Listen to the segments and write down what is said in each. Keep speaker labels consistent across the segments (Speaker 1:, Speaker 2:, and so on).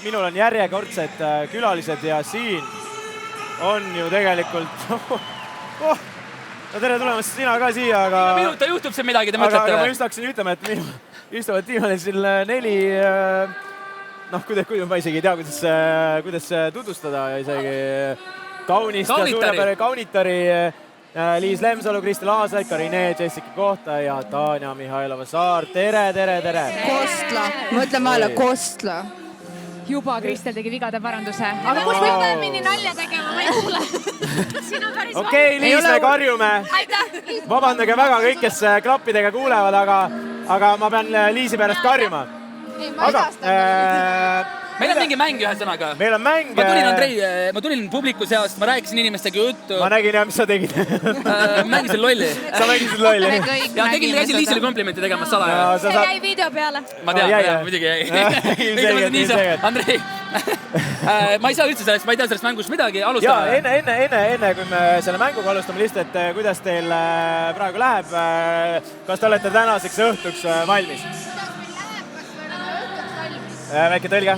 Speaker 1: Minul on järjekordsed külalised ja siin on ju tegelikult... no tere tulemast sina ka siia, aga...
Speaker 2: Minuta juhtub see midagi, te mõtlete?
Speaker 1: Aga ma just hakkasin ütlema, et minu istuvad tiimale siin 4... kuidas ma isegi ei tea, kuidas tutvustada isegi kaunist ja suurepere kaunitari Liis Lemsalu, Kristel Aasaik, Karine, Jessica Kohta ja Tanja Mihhailova-Saar. Tere!
Speaker 3: Kostla. Ma ütlen vahele Kostla.
Speaker 4: Juba Kristel tegi vigade paranduse.
Speaker 5: Aga kus me peame minni nalja tegema, ma ei kuule. Siin on päris
Speaker 1: Okei, Liis, me karjume. Vabandage väga kõik, kes klappidega kuulevad, aga ma pean Liisi pärast karjuma. Aga
Speaker 2: meil on mingi mäng ühe sõnaga.
Speaker 1: Meil on mäng.
Speaker 2: Ma tulin publiku seast, ma rääkisin inimestega juttu.
Speaker 1: Ma nägin jah, mis sa tegid.
Speaker 2: Mängisin lolli.
Speaker 1: Sa mängisid lolli.
Speaker 2: Ja tegin käisin Liisile komplimenti tegema salaja.
Speaker 5: see jäi video peale.
Speaker 2: Ma tean, muidugi jäi. Andrei, ma ei saa üldse sellest, ma ei tea sellest mängust midagi.
Speaker 1: Jaa, enne kui me selle mänguga alustame lihtsalt, et kuidas teil praegu läheb. Kas te olete tänaseks õhtuks valmis? Väike tõlge?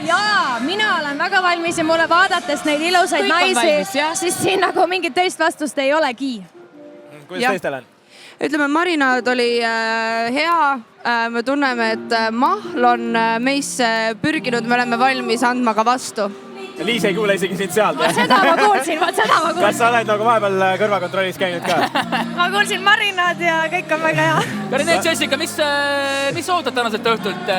Speaker 5: Jaa, mina olen väga valmis ja mulle vaadates neid ilusaid naisi, siis siin nagu mingit teist vastust ei olegi.
Speaker 1: Kuidas teistel on?
Speaker 3: Ütleme, marinaad oli hea. Me tunneme, et mahl on meisse pürginud. Me oleme valmis andma ka vastu.
Speaker 1: Liis ei kuule isegi sind sealt.
Speaker 5: Seda ma kuulsin.
Speaker 1: Kas sa oled nagu vahepeal kõrvakontrollis käinud ka?
Speaker 5: Ma kuulsin marinaad ja kõik on väga hea.
Speaker 2: Karine, Jessica, mis ootad tänaselt õhtult?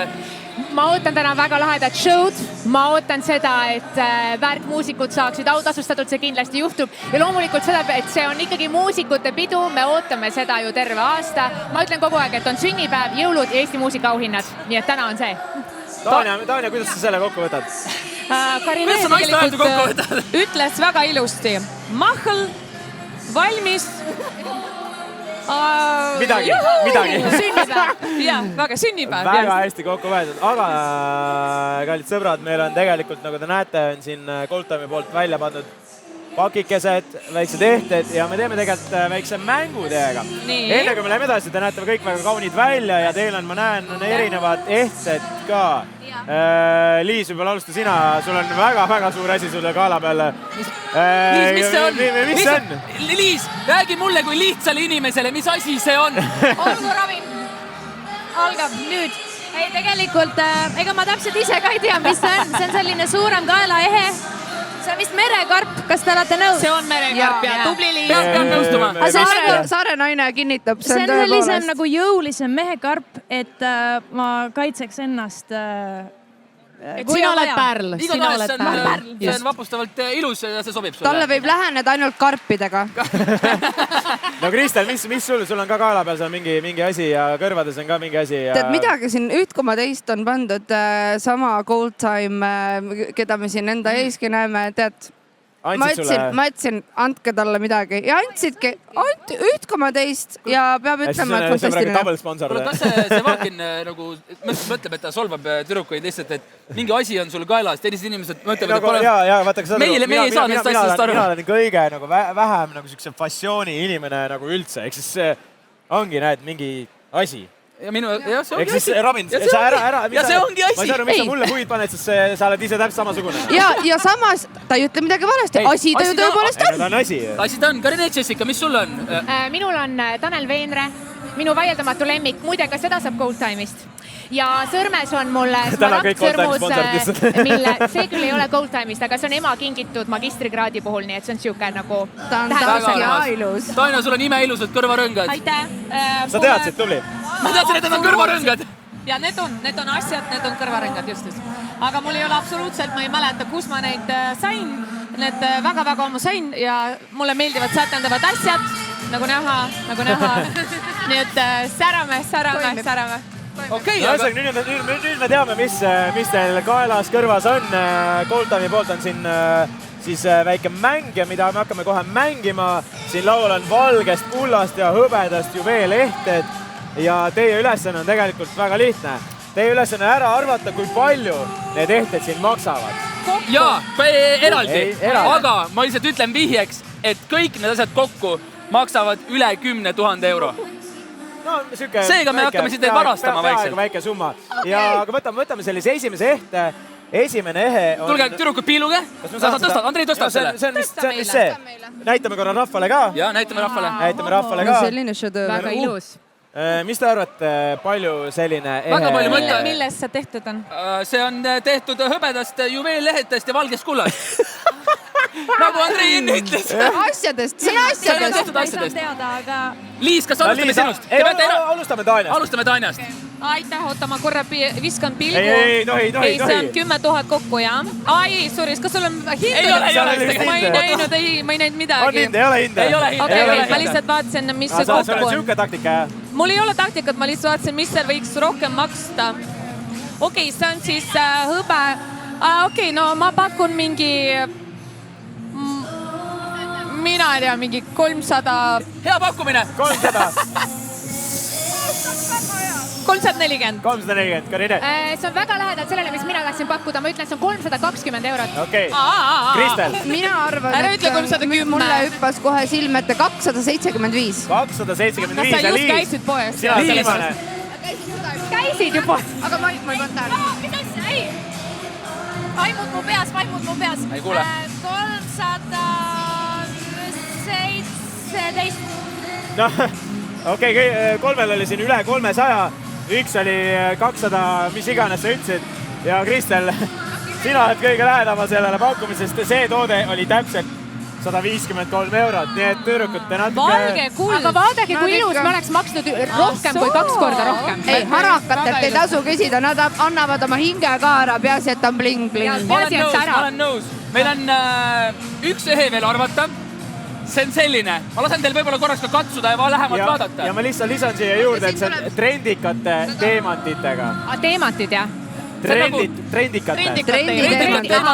Speaker 4: Ma ootan täna väga lahedat show'd. Ma ootan seda, et väärtmuusikud saaksid autasustatud, see kindlasti juhtub. Ja loomulikult seda, et see on ikkagi muusikute pidu. Me ootame seda ju terve aasta. Ma ütlen kogu aeg, et on sünnipäev, jõulud ja Eesti muusikaauhinnad. Nii et täna on see.
Speaker 1: Tanja, kuidas sa selle kokku võtad?
Speaker 6: Karine tegelikult ütles väga ilusti. Mahl, valmis.
Speaker 1: Midagi.
Speaker 6: Sünnipäev. Jah, väga sünnipäev.
Speaker 1: Väga hästi kokku võetud. Aga, kallid sõbrad, meil on tegelikult, nagu te näete, on siin Goldtime'i poolt välja pandud pakikesed, väiksed ehted ja me teeme tegelikult väikse mängu teiega. Enne kui me läheme edasi, te näete kõik väga kaunid välja ja teil on, ma näen, on erinevad ehted ka. Liis, võib-olla alusta sina. Sul on väga suur asi sulle kaela peal.
Speaker 2: Liis, mis see on?
Speaker 1: Mis see on?
Speaker 2: Liis, räägi mulle kui lihtsale inimesele, mis asi see on?
Speaker 5: Olgu ravi. Algab nüüd. Ei, tegelikult, ega ma täpselt ise ka ei tea, mis see on. See on selline suurem kaelaehe. See on vist merekarp. Kas te olete nõus?
Speaker 6: See on merekarp ja tubli Liis.
Speaker 2: Peab nõustuma.
Speaker 3: Saare naine kinnitab.
Speaker 5: See on sellisem nagu jõulisem mehekarp, et ma kaitseks ennast.
Speaker 6: Et sina oled pärl.
Speaker 2: Igatahes see on vapustavalt ilus ja see sobib sulle.
Speaker 3: Talle võib läheneda ainult karpidega.
Speaker 1: No Kristel, mis sul on ka kaela peal, see on mingi asi ja kõrvades on ka mingi asi.
Speaker 3: Tead, midagi siin 1,2 on pandud sama Goldtime, keda me siin enda eeski näeme, tead. Ma ütlesin, andke talle midagi ja andsidki 1,2 ja peab ütlema, et fantastiline.
Speaker 2: Kas see Vaakin nagu mõtleb, et ta solvab tüdrukuid lihtsalt, et mingi asi on sul kaelas, teised inimesed mõtlevad, et meie ei saa nendest asjadest aru.
Speaker 1: Mina olen kõige vähem siukse fassiooni inimene üldse, ehk siis see ongi, näed, mingi asi.
Speaker 2: Ja see ongi
Speaker 1: asi. Robin, sa ära...
Speaker 2: Ja see ongi asi.
Speaker 1: Ma ei saa aru, miks sa mulle puid paned, sest sa oled ise täpselt samasugune.
Speaker 3: Ja samas ta ei ütle midagi valesti. Asi ta ju tõepoolest on.
Speaker 1: Asi
Speaker 2: ta on. Karine, Jessica, mis sul on?
Speaker 4: Minul on Tanel Veenre, minu vaieldamatu lemmik. Muide, ka seda saab Goldtime'ist. Ja sõrmes on mul smaragdsõrmus, see küll ei ole Goldtime'ist, aga see on ema kingitud magistrikraadi puhul, nii et see on siuke nagu...
Speaker 3: Ta on väga ilus.
Speaker 2: Taina, sul on imeilusad kõrvarõngad.
Speaker 4: Aitäh.
Speaker 1: Sa teadsid, tubli?
Speaker 2: Ma teadsin, et need on kõrvarõngad.
Speaker 6: Ja need on asjad, need on kõrvarõngad just. Aga mul ei ole absoluutselt, ma ei mäleta, kus ma neid sain. Need väga ammu sain ja mulle meeldivad sätendavad asjad, nagu näha. Nii et särame.
Speaker 1: Okei, nüüd me teame, mis teil kaelas kõrvas on. Goldtime'i poolt on siin siis väike mäng ja mida me hakkame kohe mängima. Siin laual on valgest, kullast ja hõbedast juveelehted ja teie ülesanne on tegelikult väga lihtne. Teie ülesanne ära arvata, kui palju need ehted siin maksavad.
Speaker 2: Jaa, eraldi. Aga ma lihtsalt ütlen vihjeks, et kõik need asjad kokku maksavad üle 10 000 euro. Seega me hakkame siit varastama vaikselt.
Speaker 1: Väike summa. Aga võtame sellise esimese ehte esimene ehe on...
Speaker 2: Tulge, tüdrukud piiluge. Andrei tõstab selle.
Speaker 1: See on vist see. Näitame korra rahvale ka.
Speaker 2: Ja, näitame rahvale.
Speaker 1: Näitame rahvale ka.
Speaker 3: Selline šedööver.
Speaker 4: Väga ilus.
Speaker 1: Mis te arvate, palju selline ehe...
Speaker 2: Väga palju mõtle.
Speaker 6: Millest see tehtud on?
Speaker 2: See on tehtud hõbedast juveellehetest ja valgest kullast. Nagu Andrei enne ütles.
Speaker 3: Asjadest, see on asjadest.
Speaker 5: Ma ei saa teada, aga...
Speaker 2: Liis, kas alustame sinust?
Speaker 1: Alustame Taaniast.
Speaker 2: Alustame Taaniast.
Speaker 6: Aitäh, oota, ma korra viskan pilgu.
Speaker 1: Ei, tohi.
Speaker 6: See on 10 000 kokku, jah? Ai, sorry, kas sul on hindel? Ma ei näinud midagi.
Speaker 1: On hinde, ei ole hinde.
Speaker 6: Okei, ma lihtsalt vaatasin, mis see kokku
Speaker 1: on. Siuke taktika, jah?
Speaker 6: Mul ei ole taktikat, ma lihtsalt vaatasin, mis seal võiks rohkem maksta. Okei, see on siis hõbe. Okei, no ma pakun mingi... Mina ei tea, mingi 300...
Speaker 2: Hea pakkumine!
Speaker 6: 340.
Speaker 1: 340, Karine.
Speaker 4: See on väga lähedalt sellele, mis mina tahtsin pakkuda. Ma ütlen, see on 320 €.
Speaker 1: Okei. Kristel.
Speaker 3: Mina arvan,
Speaker 6: Ära ütle 310.
Speaker 3: Mulle hüppas kohe silme ette 275.
Speaker 1: 275
Speaker 6: Kas sa just käisid poes?
Speaker 1: Sina viimane.
Speaker 4: Käisid ju poes.
Speaker 3: Aga ma ei pannud tähele.
Speaker 5: Mis asja? Ei. Vaimud mu peas.
Speaker 2: Ei kuule.
Speaker 5: 317.
Speaker 1: Noh, okei, kolmel oli siin üle 300. Üks oli 200, mis iganes sa ütlesid. Ja Kristel, sina oled kõige lähedama sellele pakkumisest. See toode oli täpselt 153 €. Nii et tüürukute natuke...
Speaker 6: Valge kuld.
Speaker 4: Aga vaadake, kui ilus me oleks maksnud rohkem kui 2 korda rohkem.
Speaker 3: Ei, harakatelt ei tasu küsida. Nad annavad oma hinge ka ära. Peaasi, et on bling-bling.
Speaker 2: Ma olen nõus. Meil on üks ehe veel arvata. See on selline. Ma lasen teil võib-olla korraks ka katsuda ja lähemalt vaadata.
Speaker 1: Ja ma lihtsalt lisan siia juurde, et see on trendikate teemantitega.
Speaker 4: Teemantid, jah?
Speaker 1: Trendikate.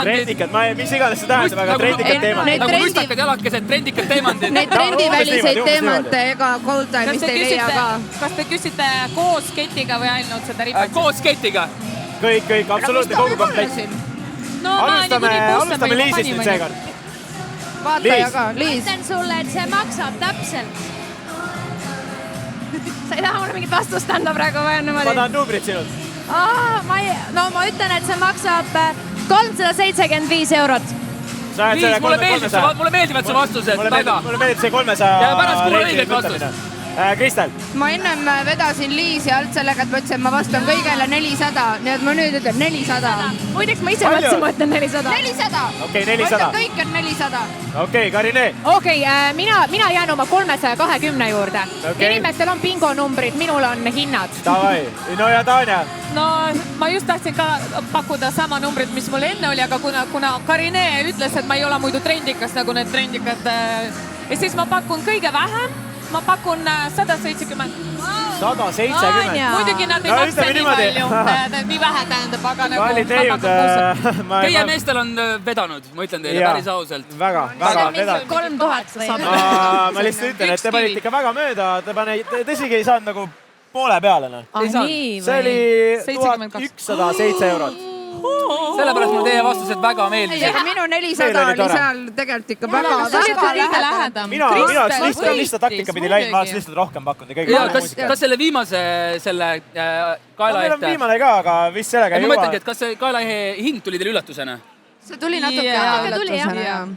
Speaker 6: Trendikad.
Speaker 1: Mis iganes see tähendab, aga trendikad teemantid.
Speaker 2: Nagu mustakad jalakesed, trendikad teemantid.
Speaker 3: Neid trendiväliseid teemante ega Gold Time'ist ei leia ka.
Speaker 6: Kas te küsite koos ketiga või ainult seda ripet?
Speaker 2: Koos ketiga.
Speaker 1: Kõik, absoluutne kogu komplekt. Alustame Liisist nüüd seekord.
Speaker 3: Vaataja ka, Liis.
Speaker 5: Ma ütlen sulle, et see maksab täpselt. Sa ei taha mulle mingit vastust anda praegu või on niimoodi?
Speaker 1: Ma tahan numbrit sinult.
Speaker 5: Ma ütlen, et see maksab 375 €.
Speaker 2: Liis, mulle meeldivad see vastused.
Speaker 1: Mulle meeldib see 300...
Speaker 2: Ja pärast kuule õiget vastust.
Speaker 1: Kristel.
Speaker 3: Ma ennem vedasin Liisi alt sellega, et ma ütlesin, et ma vastan kõigele 400. Nii et ma nüüd ütlen 400.
Speaker 4: Muideks ma ise mõtlesin, ma ütlen 400.
Speaker 3: 400.
Speaker 1: Okei, 400.
Speaker 3: Kõik on 400.
Speaker 1: Okei, Karine.
Speaker 4: Okei, mina jään oma 320 juurde. Inimestel on bingonumbrid, minul on hinnad.
Speaker 1: Davai. No ja Tanja.
Speaker 6: No ma just tahtsin ka pakkuda sama numbrit, mis mul enne oli, aga kuna Karine ütles, et ma ei ole muidu trendikas nagu need trendikad, ja siis ma pakun kõige vähem. Ma pakun 170.
Speaker 1: 170.
Speaker 6: Muidugi nad ei maksa nii palju. Nii vähe tähendab, aga nagu ma pakun 600.
Speaker 2: Teie meestel on vedanud, ma ütlen teile päris ausalt.
Speaker 1: Väga vedanud.
Speaker 5: 3000.
Speaker 1: Ma lihtsalt ütlen, et te panite ikka väga mööda. Te isegi ei saanud nagu poole peale. See oli 1107 €.
Speaker 2: Sellepärast mulle teie vastused väga meeldisid.
Speaker 3: Aga minu 400 oli seal tegelikult ikka väga
Speaker 6: lähedam.
Speaker 1: Mina oleks lihtsalt taktika pidi läinud, ma oleks lihtsalt rohkem pakkunud.
Speaker 2: Kas selle viimase kaelaehte?
Speaker 1: Meil on viimane ka, aga vist sellega ei
Speaker 2: jõua. Ma mõtlengi, et kas see kaelaehe hind tuli teile üllatusena?
Speaker 3: See tuli natuke üllatusena.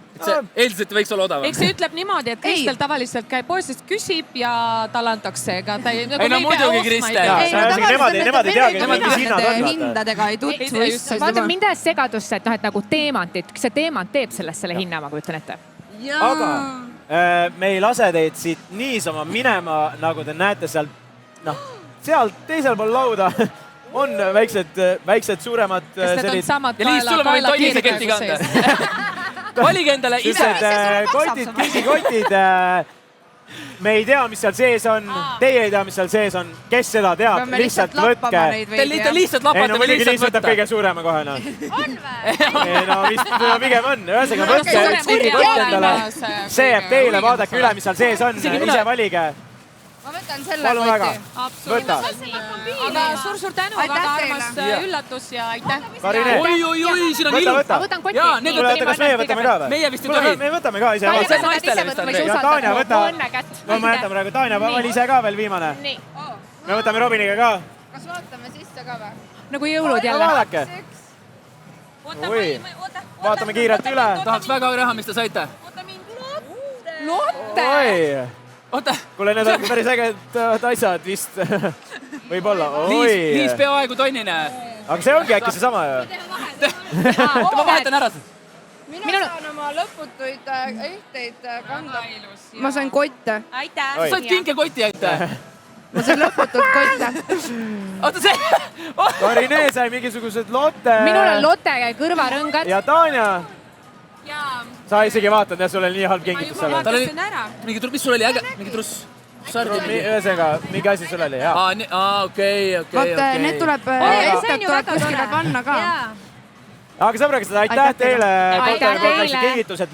Speaker 2: Eeldus, et võiks olla odavam.
Speaker 6: Eks see ütleb niimoodi, et Kristel tavaliselt käib poes, küsib ja tal antakse.
Speaker 2: Ei no muidugi, Kristel.
Speaker 1: Nemad ei teagi, mis hinnad on.
Speaker 3: Hindadega ei tutvu just.
Speaker 4: Vaata mind ajas segadusse, et nagu teemantid, see teemant teeb selle hinna, ma kujutan ette.
Speaker 1: Aga me ei lase teid siit niisama minema, nagu te näete seal teisel pool lauda. On väiksed suuremad
Speaker 6: sellised...
Speaker 2: Ja Liis, sulle ma võin tonnise ketiga anda. Valige endale ise.
Speaker 1: Kingikotid. Me ei tea, mis seal sees on. Teie ei tea, mis seal sees on. Kes seda teab? Lihtsalt võtke.
Speaker 2: Te lihtsalt lapate või lihtsalt
Speaker 1: võtta? Kõige suurema kohe.
Speaker 5: On või?
Speaker 1: No vist pigem on. Ühesega võtke kingikott endale. See jääb teile. Vaadake üle, mis seal sees on. Ise valige.
Speaker 3: Ma võtan selle koti.
Speaker 1: Võta.
Speaker 6: Aga suur tänu, väga armas üllatus ja aitäh.
Speaker 1: Karine.
Speaker 2: Oi, siin on ilu.
Speaker 4: Ma võtan koti.
Speaker 1: Kas meie võtame ka või?
Speaker 2: Meie vist ei tohi.
Speaker 1: Me võtame ka ise.
Speaker 2: See on naistele vist, Andrei.
Speaker 1: Ja Tanja, võta. No ma jätan praegu. Tanja, vali ise ka veel viimane. Me võtame Robiniga ka.
Speaker 3: Kas vaatame sisse ka või?
Speaker 4: Nagu jõulud jälle.
Speaker 1: Vaadake. oi, vaatame kiirelt üle.
Speaker 2: Tahaks väga näha, mis te saite.
Speaker 3: Lotte!
Speaker 1: Oi!
Speaker 2: Oota.
Speaker 1: Kuule, need on päris äged asjad vist. Võib-olla.
Speaker 2: Liis peaaegu tonnine.
Speaker 1: Aga see ongi äkki seesama ju.
Speaker 2: Ma vahetan ära.
Speaker 3: Mina saan oma lõputuid ehteid kanda. Ma sain kotte.
Speaker 5: Aitäh!
Speaker 2: Sa said kinkekoti ette.
Speaker 3: Ma sain lõputult kotte.
Speaker 2: Oota, see...
Speaker 1: Karinee sai mingisugused Lotte.
Speaker 4: minul on Lotte kõrvarõngad.
Speaker 1: Ja Tanja. Sa isegi vaatad, ja sul oli nii halb kingitus seal.
Speaker 2: Tal oli mingi truss, mis sul oli äge? Mingi truss?
Speaker 1: Ühesõnaga, mingi asi sul oli, jaa.
Speaker 2: Okei.
Speaker 3: Vaata, need tuleb kuskile panna ka.
Speaker 1: Aga sõbrad, aitäh teile.
Speaker 4: Aitäh teile.
Speaker 1: Kingitused